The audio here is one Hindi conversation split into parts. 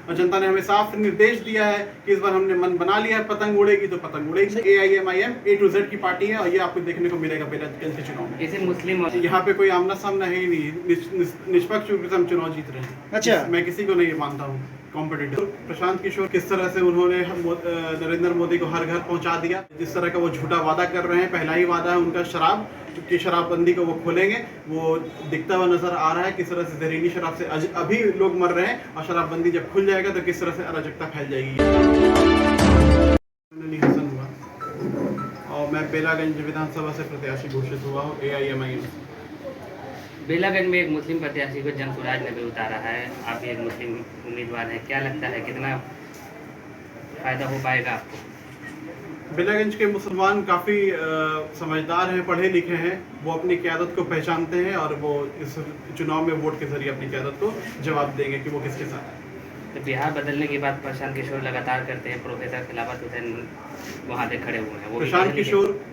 और जनता ने हमें साफ निर्देश दिया है कि इस बार हमने मन बना लिया है, पतंग उड़ेगी तो पतंग उड़ेगी। AIMIM A to Z की पार्टी है और ये आपको देखने को मिलेगा बेलागंज के चुनाव में। इसे मुस्लिम यहाँ पे कोई आमना सामना है ही नहीं, निष्पक्ष रूप से हम चुनाव जीत रहे हैं। अच्छा, मैं किसी को नहीं मानता हूँ कॉम्पिटिटर। प्रशांत किशोर किस तरह से उन्होंने नरेंद्र मोदी को हर घर पहुंचा दिया, जिस तरह का वो झूठा वादा कर रहे हैं, पहला ही वादा है उनका शराब की शराबबंदी को वो खोलेंगे, वो दिखता हुआ नजर आ रहा है किस तरह से जहरीली शराब से अभी लोग मर रहे हैं, और शराबबंदी जब खुल जाएगा तो किस तरह से अराजकता फैल जाएगी। हसन हुआ और मैं बेलागंज विधानसभा से प्रत्याशी घोषित हुआ हूँ AIMIM। बेलागंज में एक मुस्लिम प्रत्याशी को जनसुराज ने भी उतारा है, आप एक मुस्लिम उम्मीदवार हैं, क्या लगता है कितना फायदा हो पाएगा आपको? बेलागंज के मुसलमान काफ़ी समझदार हैं, पढ़े लिखे हैं, वो अपनी क़यादत को पहचानते हैं और वो इस चुनाव में वोट के जरिए अपनी क़यादत को जवाब देंगे कि वो किसके साथ है। तो बिहार बदलने के बाद प्रशांत किशोर लगातार करते हैं, प्रोफेसर खिलाफत हुसैन वहाँ पे खड़े हुए हैं, वो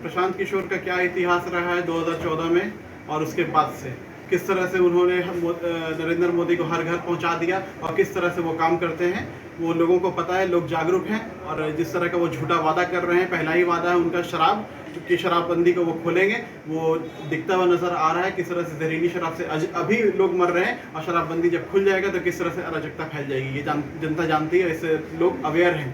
प्रशांत किशोर का क्या इतिहास रहा है 2014 में और उसके बाद से, किस तरह से उन्होंने नरेंद्र मोदी को हर घर पहुंचा दिया और किस तरह से वो काम करते हैं वो लोगों को पता है, लोग जागरूक हैं। और जिस तरह का वो झूठा वादा कर रहे हैं, पहला ही वादा है उनका शराब की शराबबंदी को वो खोलेंगे, वो दिखता हुआ नजर आ रहा है किस तरह से जहरीली शराब से अभी लोग मर रहे हैं, और शराबबंदी जब खुल जाएगा तो किस तरह से अराजकता फैल जाएगी, ये जनता जानती है, इससे लोग अवेयर हैं।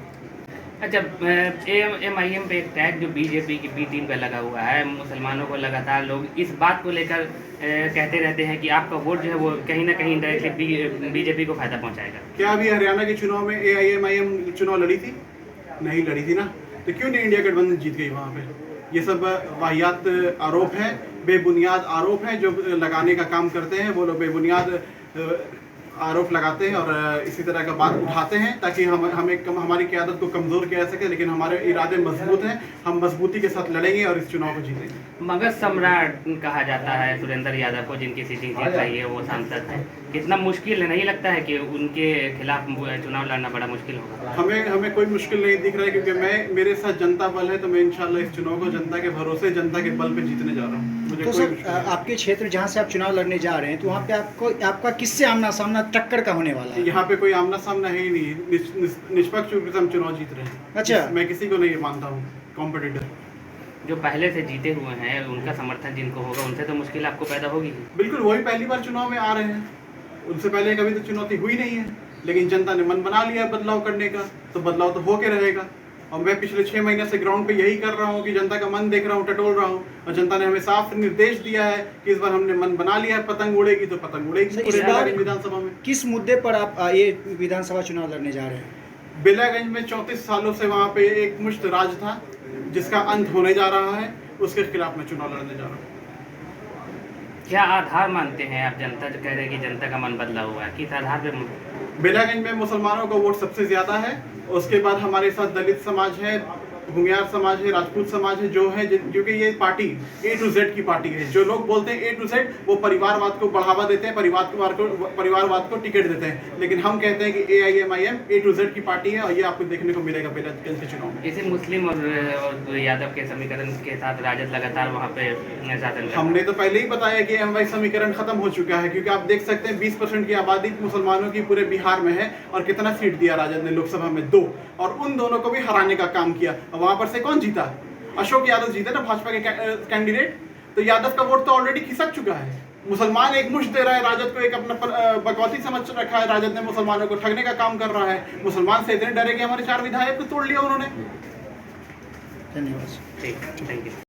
अच्छा, AIMIM पे एक टैग जो बीजेपी की B टीम पे लगा हुआ है, मुसलमानों को लगातार लोग इस बात को लेकर कहते रहते हैं कि आपका वोट जो है वो कहीं ना कहीं डायरेक्टली बीजेपी को फायदा पहुंचाएगा। क्या अभी हरियाणा के चुनाव में AIMIM चुनाव लड़ी थी? नहीं लड़ी थी ना, तो क्यों नहीं इंडिया गठबंधन जीत गई वहाँ पे? ये सब वाहियात आरोप हैं, बेबुनियाद आरोप हैं जो लगाने का काम करते हैं, वो लोग बेबुनियाद आरोप लगाते हैं और इसी तरह का बात उठाते हैं ताकि हमारी क़यादत को कमज़ोर किया जा सके, लेकिन हमारे इरादे मजबूत हैं, हम मजबूती के साथ लड़ेंगे और इस चुनाव को जीतेंगे। मगध सम्राट कहा जाता है सुरेंद्र यादव को, जिनकी सीटिंग जीत रही है, वो सांसद है, कितना मुश्किल है, नहीं लगता है कि उनके खिलाफ चुनाव लड़ना बड़ा मुश्किल होगा? हमें कोई मुश्किल नहीं दिख रहा है, क्योंकि मेरे साथ जनता बल है, तो मैं इंशाल्लाह इस चुनाव को जनता के भरोसे, जनता के बल पे जीतने जा रहा हूँ। तो सर, आपके क्षेत्र जहाँ से आप चुनाव लड़ने जा रहे हैं, तो वहाँ पे आपका किससे आमना सामना टक्कर का होने वाला है? यहाँ पे कोई आमना सामना है ही नहीं, निष्पक्ष रूप से हम चुनाव जीत रहे हैं। अच्छा, मैं किसी को नहीं मानता हूँ कॉम्पिटिटर। जो पहले से जीते हुए हैं उनका समर्थन जिनको होगा, उनसे तो मुश्किल आपको पैदा होगी। बिल्कुल, वही पहली बार चुनाव में आ रहे हैं, उनसे पहले कभी तो चुनौती हुई नहीं है, लेकिन जनता ने मन बना लिया है बदलाव करने का, तो बदलाव तो होके रहेगा। और मैं पिछले 6 महीने से ग्राउंड पे यही कर रहा हूँ कि जनता का मन देख रहा हूँ, टटोल रहा हूँ, और जनता ने हमें साफ निर्देश दिया है कि इस बार हमने मन बना लिया है, पतंग उड़ेगी तो पतंग उड़ेगी। इस बार विधानसभा में किस मुद्दे पर आप ये विधानसभा चुनाव लड़ने जा रहे हैं? बेलागंज में 34 सालों से वहाँ पे एक मुश्त राज था, जिसका अंत होने जा रहा है, उसके खिलाफ मैं चुनाव लड़ने जा रहा हूँ। क्या आधार मानते हैं आप? जनता जो कह रहे हैं कि जनता का मन बदला हुआ है, किस आधार पे? बेलागंज में मुसलमानों का वोट सबसे ज्यादा है, उसके बाद हमारे साथ दलित समाज है, भूमियार समाज है, राजपूत समाज है, जो है क्योंकि ये पार्टी A to Z की पार्टी है। जो लोग बोलते हैं A to Z, वो परिवारवाद को बढ़ावा देते हैं, परिवारवाद को टिकट देते हैं, लेकिन हम कहते हैं कि AIMIM A to Z की पार्टी है और ये आपको देखने को मिलेगा बेलागंज के चुनाव में। इसे मुस्लिम और यादव के समीकरण के साथ राजद लगातार वहाँ पे शासन। हमने तो पहले ही बताया कि MY समीकरण खत्म हो चुका है, क्योंकि आप देख सकते हैं 20% की आबादी मुसलमानों की पूरे बिहार में है, और कितना सीट दिया राजद ने लोकसभा में? 2, और उन दोनों को भी हराने का काम किया। वहां पर से कौन जीता? अशोक यादव जीते ना, भाजपा के कैंडिडेट। तो यादव का वोट तो ऑलरेडी खिसक चुका है। मुसलमान एक मुश्त दे रहा है राजद को, एक अपना बकौती समझ रखा है राजद ने, मुसलमानों को ठगने का काम कर रहा है। मुसलमान से इतने डरे कि हमारे 4 विधायक को तोड़ लिया उन्होंने। धन्यवाद। ठीक, थैंक यू।